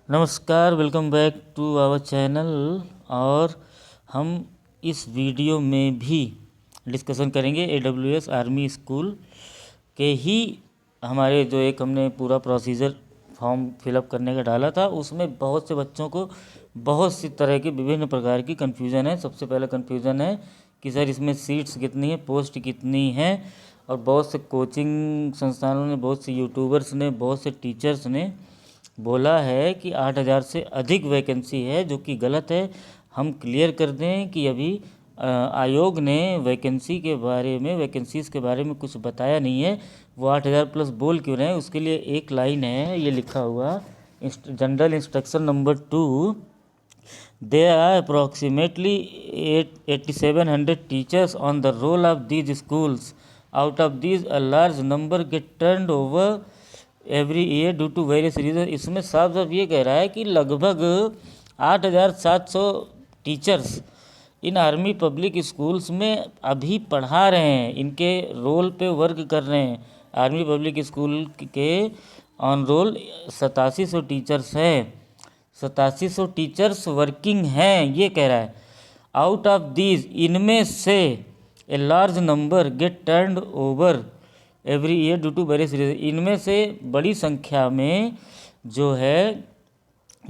नमस्कार, welcome back to our channel. और हम इस वीडियो में भी डिस्कशन करेंगे AWS आर्मी स्कूल के ही हमारे जो एक हमने पूरा प्रोसीजर फॉर्म फिलअप करने का डाला था, उसमें बहुत से बच्चों को बहुत सी तरह की विभिन्न प्रकार की कन्फ्यूज़न है। सबसे पहले कन्फ्यूज़न है कि सर इसमें सीट्स कितनी है, पोस्ट कितनी है। और बहुत से कोचिंग संस्थानों ने, बहुत से यूट्यूबर्स ने, बहुत से टीचर्स ने बोला है कि 8,000 से अधिक वैकेंसी है, जो कि गलत है। हम क्लियर कर दें कि अभी आयोग ने वैकेंसी के बारे में, वैकेंसीज़ के बारे में कुछ बताया नहीं है। वो 8,000 प्लस बोल क्यों रहे हैं, उसके लिए एक लाइन है, ये लिखा हुआ general instruction number 2। There are approximately 8,700 teachers on the roll of these schools. Out of these, a large number get turned over every year due to various reason. इसमें साफ साफ ये कह रहा है कि लगभग 8,700 teachers in army public schools में अभी पढ़ा रहे हैं, इनके रोल पे वर्क कर रहे हैं। आर्मी पब्लिक स्कूल के ऑन रोल 8700 टीचर्स हैं, 8700 टीचर्स वर्किंग हैं, ये कह रहा है। आउट ऑफ दीज, इनमें से a large number get turned over every year due to various reason. इनमें से बड़ी संख्या में जो है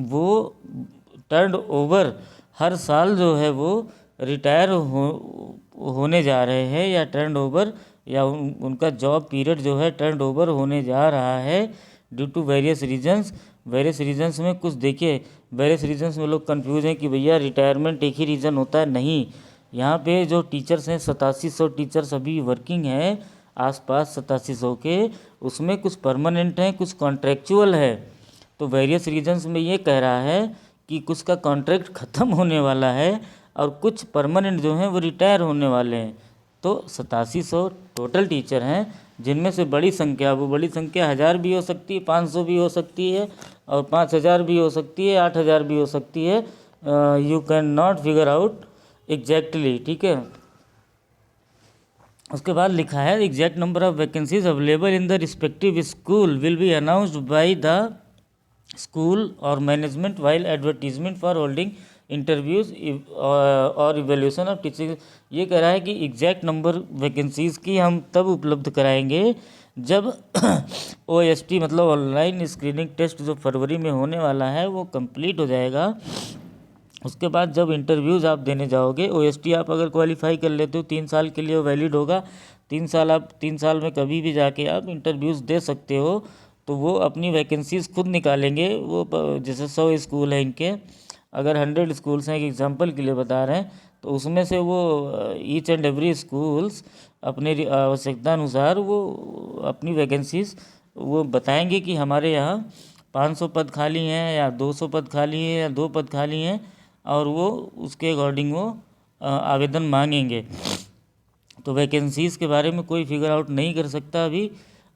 वो टर्न ओवर हर साल जो है वो रिटायर होने जा रहे हैं, या टर्न ओवर या उनका जॉब पीरियड जो है टर्न ओवर होने जा रहा है due to various reasons. Various reasons में कुछ देखिए, वेरियस रीजन्स में लोग कंफ्यूज हैं कि भैया रिटायरमेंट एक ही रीज़न होता है। नहीं, यहाँ पे जो टीचर्स हैं 8700 टीचर्स अभी वर्किंग हैं आसपास 8700 के, उसमें कुछ परमानेंट हैं, कुछ कॉन्ट्रेक्चुअल है। तो वेरियस रीजन्स में ये कह रहा है कि कुछ का कॉन्ट्रैक्ट ख़त्म होने वाला है और कुछ परमानेंट जो हैं वो रिटायर होने वाले हैं। तो 8700 टोटल टीचर हैं, जिनमें से बड़ी संख्या, वो बड़ी संख्या 1000 भी हो सकती है, 500 भी हो सकती है, और 5000 भी हो सकती है, 8000 भी हो सकती है। You can not figure out exactly, ठीक है। उसके बाद लिखा है exact number of vacancies available in the respective school will be announced by the school और management while advertisement for holding interviews और इवेल्यूशन ऑफ टीचिंग। ये कह रहा है कि एग्जैक्ट नंबर वैकेंसीज़ की हम तब उपलब्ध कराएंगे जब OST मतलब ऑनलाइन स्क्रीनिंग टेस्ट जो फरवरी में होने वाला है वो कंप्लीट हो जाएगा। उसके बाद जब इंटरव्यूज़ आप देने जाओगे, OST आप अगर क्वालिफाई कर लेते हो 3 साल के लिए वो वैलिड होगा। 3 साल में कभी भी जाके आप इंटरव्यूज़ दे सकते हो। तो वो अपनी वैकेंसीज़ खुद निकालेंगे। वो जैसे 100 स्कूल हैं इनके, अगर 100 स्कूल्स हैं, एक एग्जांपल के लिए बता रहे हैं, तो उसमें से वो ईच एंड एवरी स्कूल्स अपने आवश्यकता अनुसार वो अपनी वैकेंसीज़ वो बताएंगे कि हमारे यहाँ 500 पद खाली हैं, या 200 पद खाली हैं, या 2 पद खाली हैं, और वो उसके अकॉर्डिंग वो आवेदन मांगेंगे। तो वैकेंसीज़ के बारे में कोई फिगर आउट नहीं कर सकता अभी।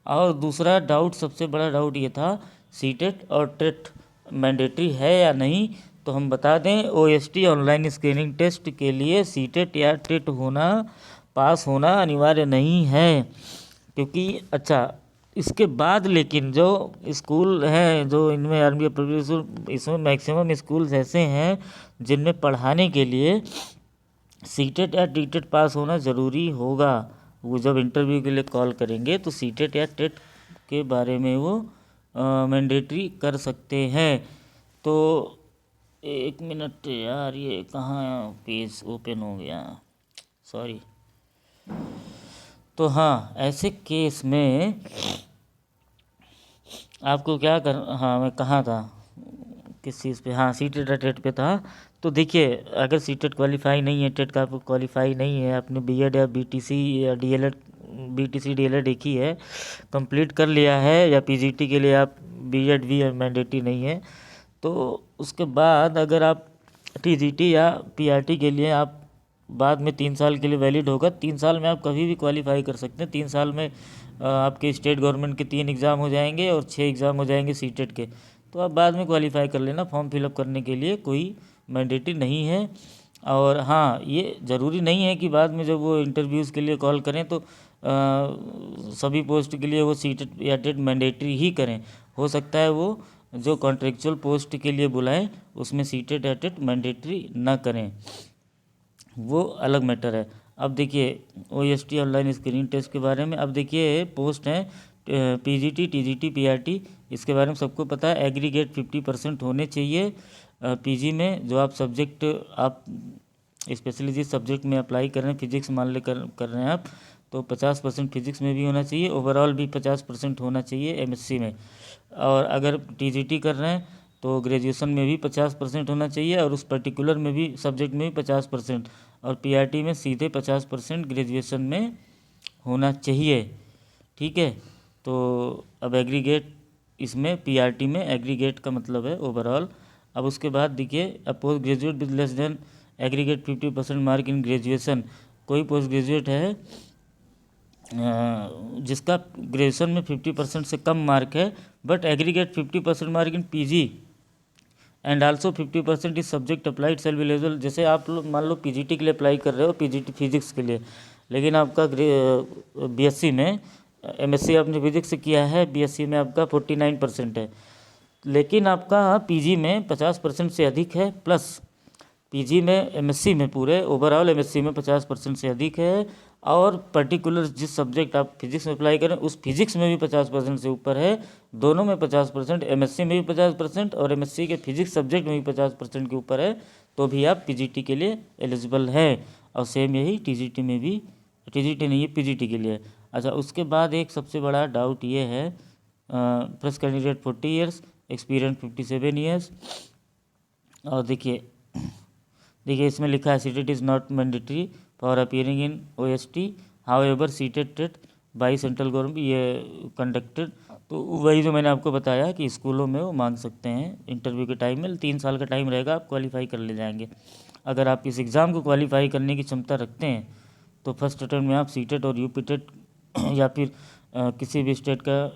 और दूसरा डाउट, सबसे बड़ा डाउट ये था सीटेट और टेट मैंडेटरी है या नहीं। तो हम बता दें, OST ऑनलाइन स्क्रीनिंग टेस्ट के लिए सीटेट या टेट होना, पास होना अनिवार्य नहीं है। क्योंकि अच्छा, इसके बाद लेकिन जो स्कूल हैं, जो इनमें आर्मी पब्लिक स्कूल, इसमें मैक्सिमम स्कूल्स ऐसे हैं जिनमें पढ़ाने के लिए सीटेट या टीटेट पास होना ज़रूरी होगा। वो जब इंटरव्यू के लिए कॉल करेंगे तो सीटेट या टेट के बारे में वो मैंडेटरी कर सकते हैं। तो एक मिनट यार, ये कहाँ पेज ओपन हो गया, सॉरी। तो हाँ, ऐसे केस में आपको क्या कर, हाँ मैं कहाँ था, किस चीज़ पे, हाँ सीटेट या टेट पे था। तो देखिए, अगर सीटेट क्वालिफाई नहीं है, टेट का आपको क्वालिफाई नहीं है, आपने बीएड या BTC या DLED, BTC DLED एक ही है, कंप्लीट कर लिया है, या PGT के लिए आप BEd भी मैंडेटरी नहीं है, तो उसके बाद अगर आप TGT या PRT के लिए आप बाद में 3 साल के लिए वैलिड होगा। 3 साल में आप कभी भी क्वालिफाई कर सकते हैं। 3 साल में आपके स्टेट गवर्नमेंट के 3 एग्ज़ाम हो जाएंगे और 6 एग्ज़ाम हो जाएंगे सीटेट के। तो आप बाद में क्वालिफाई कर लेना, फॉर्म फिलअप करने के लिए कोई मैंडेटरी नहीं है। और हाँ, ये ज़रूरी नहीं है कि बाद में जब वो इंटरव्यूज़ के लिए कॉल करें तो सभी पोस्ट के लिए वो सीटेट या टेट मैंडेटरी ही करें। हो सकता है वो जो कॉन्ट्रेक्चुअल पोस्ट के लिए बुलाएं उसमें सीटेट एटेट मैंडेटरी ना करें, वो अलग मैटर है। अब देखिए OST ऑनलाइन स्क्रीनिंग टेस्ट के बारे में। अब देखिए पोस्ट हैं PGT TGT PRT, इसके बारे में सबको पता है। एग्रीगेट 50% होने चाहिए PG में। जो आप सब्जेक्ट आप स्पेशली जिस सब्जेक्ट में अप्लाई कर रहे हैं, फिजिक्स मान ले कर रहे हैं आप, तो 50% फिजिक्स में भी होना चाहिए, ओवरऑल भी 50% होना चाहिए MSc में। और अगर TGT कर रहे हैं तो ग्रेजुएशन में भी 50% होना चाहिए, और उस पर्टिकुलर में भी सब्जेक्ट में भी 50%, और PRT में सीधे 50% ग्रेजुएशन में होना चाहिए। ठीक है, तो अब एग्रीगेट इसमें PRT में एग्रीगेट का मतलब है ओवरऑल। अब उसके बाद देखिए, अब post graduate with less than aggregate 50% mark in graduation. कोई पोस्ट ग्रेजुएट है जिसका ग्रेजुएशन में 50% से कम मार्क है, but aggregate 50% mark in PG and also 50% इस सब्जेक्ट अप्लाइड सेल्फ एलिजिबल। जैसे आप लोग मान लो PGT के लिए अप्लाई कर रहे हो, PGT फिजिक्स के लिए, लेकिन आपका BSc में, MSc आपने फिजिक्स से किया है, BSc में आपका 49% है, लेकिन आपका PG में 50% से अधिक है, प्लस PG में MSc में पूरे ओवरऑल MSc में 50% से अधिक है, और पर्टिकुलर जिस सब्जेक्ट आप फिजिक्स में अप्लाई करें उस फिजिक्स में भी 50% से ऊपर है, दोनों में 50%, MSc में भी 50% और MSc के फिजिक्स सब्जेक्ट में भी 50% के ऊपर है, तो भी आप PGT के लिए एलिजिबल है। और सेम यही TGT में भी, TGT नहीं है, PGT के लिए। अच्छा, उसके बाद एक सबसे बड़ा डाउट ये है, fresh candidate 40 years, experience 57 years. और देखिए इसमें लिखा है CTET is not mandatory for appearing in OST, however CTET TET by central government ये कंडक्टेड। तो वही जो मैंने आपको बताया कि स्कूलों में वो मांग सकते हैं इंटरव्यू के टाइम में। 3 साल का टाइम रहेगा, आप क्वालिफाई कर ले जाएंगे। अगर आप इस एग्ज़ाम को क्वालिफाई करने की क्षमता रखते हैं तो फर्स्ट अटेम्प्ट में आप सीटेट और यूपीटेट या फिर किसी भी स्टेट का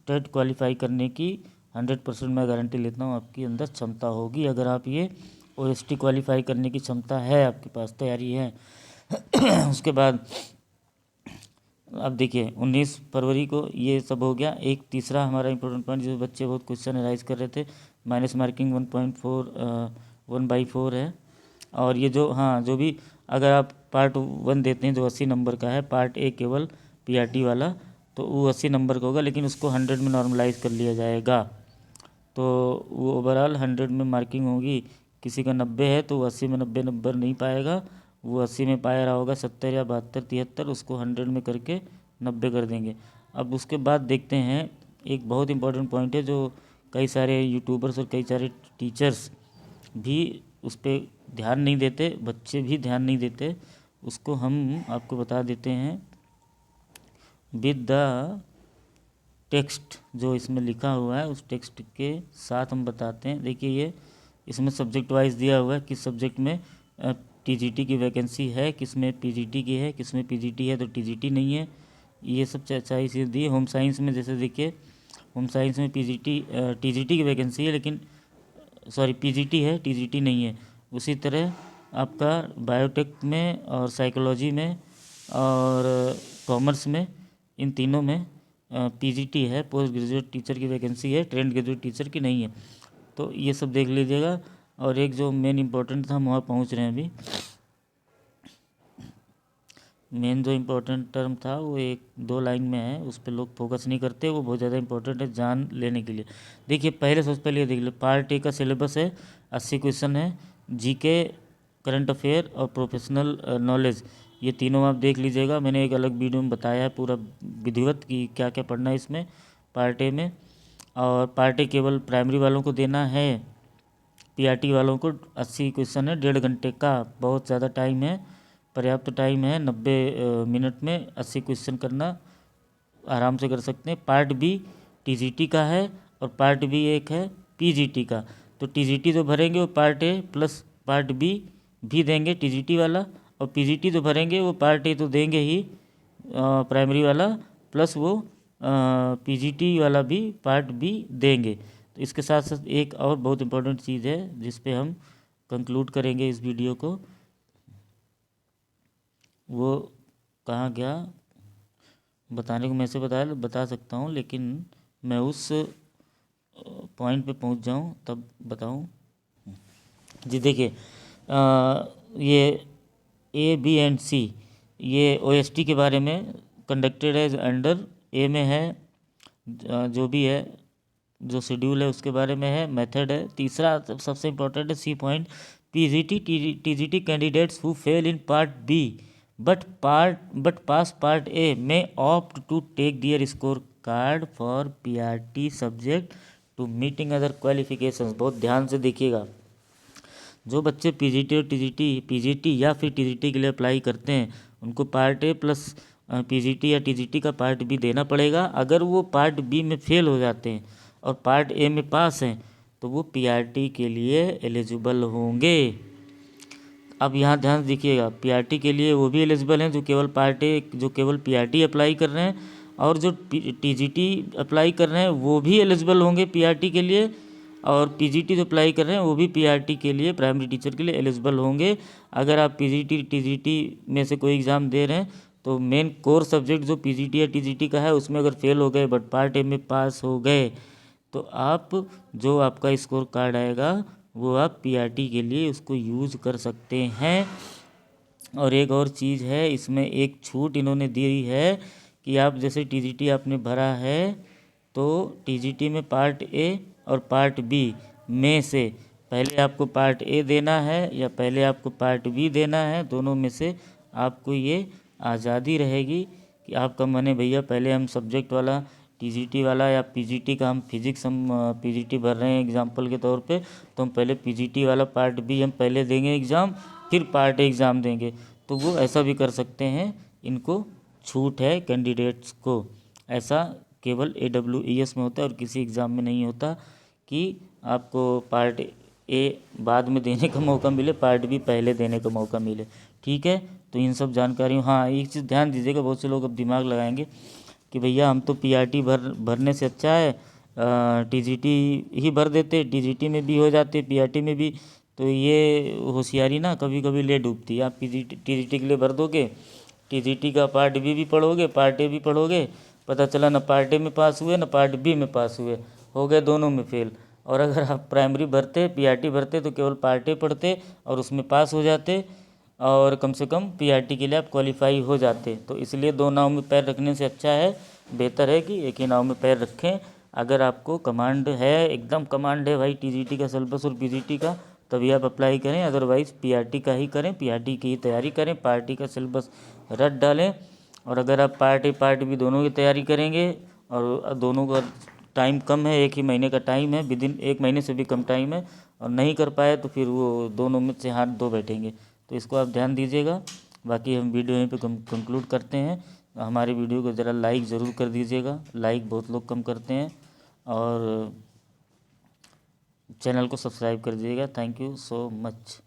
टेट क्वालिफाई करने की 100% मैं गारंटी लेता हूँ आपके अंदर क्षमता होगी। अगर आप ये OST क्वालिफाई करने की क्षमता है, आपके पास तैयारी है। उसके बाद अब देखिए 19 फरवरी को ये सब हो गया। एक तीसरा हमारा इंपॉर्टेंट पॉइंट, जो बच्चे बहुत क्वेश्चन एनालाइज कर रहे थे, माइनस मार्किंग 1.4 है। और ये जो, हाँ, जो भी अगर आप पार्ट 1 देते हैं जो 80 नंबर का है, पार्ट A केवल PRT वाला, तो वो 80 नंबर का होगा, लेकिन उसको 100 में नॉर्मलाइज कर लिया जाएगा, तो वो ओवरऑल 100 में मार्किंग होगी। किसी का 90 है तो वो 80 में 90 नंबर नहीं पाएगा, वो 80 में पाया रहा होगा 70 या 72 73, उसको 100 में करके 90 कर देंगे। अब उसके बाद देखते हैं एक बहुत इंपॉर्टेंट पॉइंट है, जो कई सारे यूट्यूबर्स और कई सारे टीचर्स भी उस पर ध्यान नहीं देते, बच्चे भी ध्यान नहीं देते, उसको हम आपको बता देते हैं विद द टेक्स्ट। जो इसमें लिखा हुआ है उस टेक्स्ट के साथ हम बताते हैं। देखिए ये इसमें सब्जेक्ट वाइज दिया हुआ है, किस सब्जेक्ट में TGT की वैकेंसी है, किस में PGT की है, किस में PGT है तो TGT नहीं है, ये सब चाहे चीज़ दी। होम साइंस में जैसे देखिए, होम साइंस में TGT की वैकेंसी है, लेकिन सॉरी PGT है, TGT नहीं है। उसी तरह आपका बायोटेक में और साइकोलॉजी में और कॉमर्स में, इन तीनों में PGT है, पोस्ट ग्रेजुएट टीचर की वैकेंसी है, ट्रेंड ग्रेजुएट टीचर की नहीं है। तो ये सब देख लीजिएगा। और एक जो मेन इम्पोर्टेंट था, हम वहाँ पहुँच रहे हैं अभी। मेन जो इम्पोर्टेंट टर्म था वो 1-2 लाइन में है, उस पर लोग फोकस नहीं करते, वो बहुत ज़्यादा इंपॉर्टेंट है जान लेने के लिए। देखिए सबसे पहले ये देख लीजिए, पार्ट A का सिलेबस है, 80 क्वेश्चन है, GK, करंट अफेयर और प्रोफेशनल नॉलेज, ये तीनों आप देख लीजिएगा। मैंने एक अलग वीडियो में बताया है पूरा विधिवत कि क्या क्या पढ़ना है इसमें पार्ट A में। और पार्ट A केवल प्राइमरी वालों को देना है, PRT वालों को 80 क्वेश्चन है, 1.5 घंटे का, बहुत ज़्यादा टाइम है, पर्याप्त टाइम है। 90 मिनट में 80 क्वेश्चन करना आराम से कर सकते हैं। पार्ट B TGT का है, और पार्ट B एक है PGT का। तो TGT जो भरेंगे वो part A plus part B भी देंगे TGT वाला, और PGT जो भरेंगे वो पार्ट A तो देंगे ही प्राइमरी वाला, प्लस वो PGT वाला भी पार्ट B देंगे। तो इसके साथ साथ एक और बहुत इम्पोर्टेंट चीज़ है जिस पे हम कंक्लूड करेंगे इस वीडियो को, वो कहाँ गया, बताने को मैं से बता सकता हूँ, लेकिन मैं उस पॉइंट पे पहुंच जाऊं तब बताऊं। जी देखिए, ये ए बी एंड सी, ये ओएसटी के बारे में कंडक्टेड है अंडर, ए में है जो भी है, जो शेड्यूल है उसके बारे में है, मेथड है। तीसरा सबसे इम्पोर्टेंट है C point, PGT TGT candidates who fail in part B but pass part A में opt to take their score card for PRT subject to meeting other qualifications. बहुत ध्यान से देखिएगा, जो बच्चे पीजीटी और पीजीटी या फिर टीजीटी के लिए अप्लाई करते हैं उनको पार्ट ए प्लस पीजीटी या टीजीटी का पार्ट बी देना पड़ेगा। अगर वो पार्ट बी में फेल हो जाते हैं और पार्ट ए में पास हैं तो वो पीआरटी के लिए एलिजिबल होंगे। अब यहाँ ध्यान से देखिएगा, पीआरटी के लिए वो भी एलिजिबल हैं जो केवल पार्ट ए, जो केवल पीआरटी अप्लाई कर रहे हैं, और जो टीजीटी अप्लाई कर रहे हैं वो भी एलिजिबल होंगे पीआरटी के लिए, और पीजीटी जो अप्लाई कर रहे हैं वो भी पीआरटी के लिए, प्राइमरी टीचर के लिए एलिजिबल होंगे। अगर आप पीजीटी टीजीटी में से कोई एग्ज़ाम दे रहे हैं तो मेन कोर सब्जेक्ट जो पीजीटी या टीजीटी का है उसमें अगर फेल हो गए बट पार्ट ए में पास हो गए तो आप, जो आपका स्कोर कार्ड आएगा वो आप पीआरटी के लिए उसको यूज़ कर सकते हैं। और एक और चीज़ है, इसमें एक छूट इन्होंने दी है कि आप जैसे टीजीटी आपने भरा है तो टीजीटी में पार्ट ए और पार्ट बी में से पहले आपको पार्ट ए देना है या पहले आपको पार्ट बी देना है, दोनों में से आपको ये आज़ादी रहेगी कि आपका मन है भैया पहले हम सब्जेक्ट वाला टीजीटी वाला या पीजीटी का, हम फिजिक्स हम पीजीटी भर रहे हैं एग्जाम्पल के तौर पे, तो हम पहले पीजीटी वाला पार्ट बी हम पहले देंगे एग्ज़ाम, फिर पार्ट ए एग्ज़ाम देंगे। तो वो ऐसा भी कर सकते हैं, इनको छूट है कैंडिडेट्स को। ऐसा केवल AWES में होता है और किसी एग्ज़ाम में नहीं होता कि आपको पार्ट ए बाद में देने का मौका मिले, पार्ट बी पहले देने का मौका मिले। ठीक है, तो इन सब जानकारियों, हाँ एक चीज़ ध्यान दीजिएगा, बहुत से लोग अब दिमाग लगाएंगे कि भैया हम तो पीआरटी भरने से अच्छा है टीजीटी ही भर देते, टीजीटी में भी हो जाते पीआरटी में भी। तो ये होशियारी ना कभी कभी ले डूबती है। आप टीजीटी के लिए भर दोगे, टीजीटी का पार्ट बी भी पढ़ोगे, पार्ट ए भी पढ़ोगे, पता चला ना पार्ट ए में पास हुए ना पार्ट बी में पास हुए, हो गए दोनों में फेल। और अगर आप प्राइमरी भरते, पीआरटी भरते तो केवल पार्ट ए पढ़ते और उसमें पास हो जाते, और कम से कम पीआरटी के लिए आप क्वालिफाई हो जाते। तो इसलिए दो नाव में पैर रखने से अच्छा है, बेहतर है कि एक ही नाव में पैर रखें। अगर आपको कमांड है, एकदम कमांड है भाई टीजीटी का सिलेबस और पीजीटी का, तभी आप अप्लाई करें, अदरवाइज़ पीआरटी का ही करें, पीआरटी की ही तैयारी करें, पार्टी का सिलेबस रट डालें। और अगर आप पार्ट ए पार्ट बी दोनों की तैयारी करेंगे और दोनों का टाइम कम है, एक ही महीने का टाइम है, विदिन एक महीने से भी कम टाइम है, और नहीं कर पाए तो फिर वो दोनों में से हाथ धो बैठेंगे। तो इसको आप ध्यान दीजिएगा। बाकी हम वीडियो यहीं पे कंक्लूड करते हैं। हमारे वीडियो को ज़रा लाइक ज़रूर कर दीजिएगा, लाइक बहुत लोग कम करते हैं, और चैनल को सब्सक्राइब कर दीजिएगा। Thank you so much.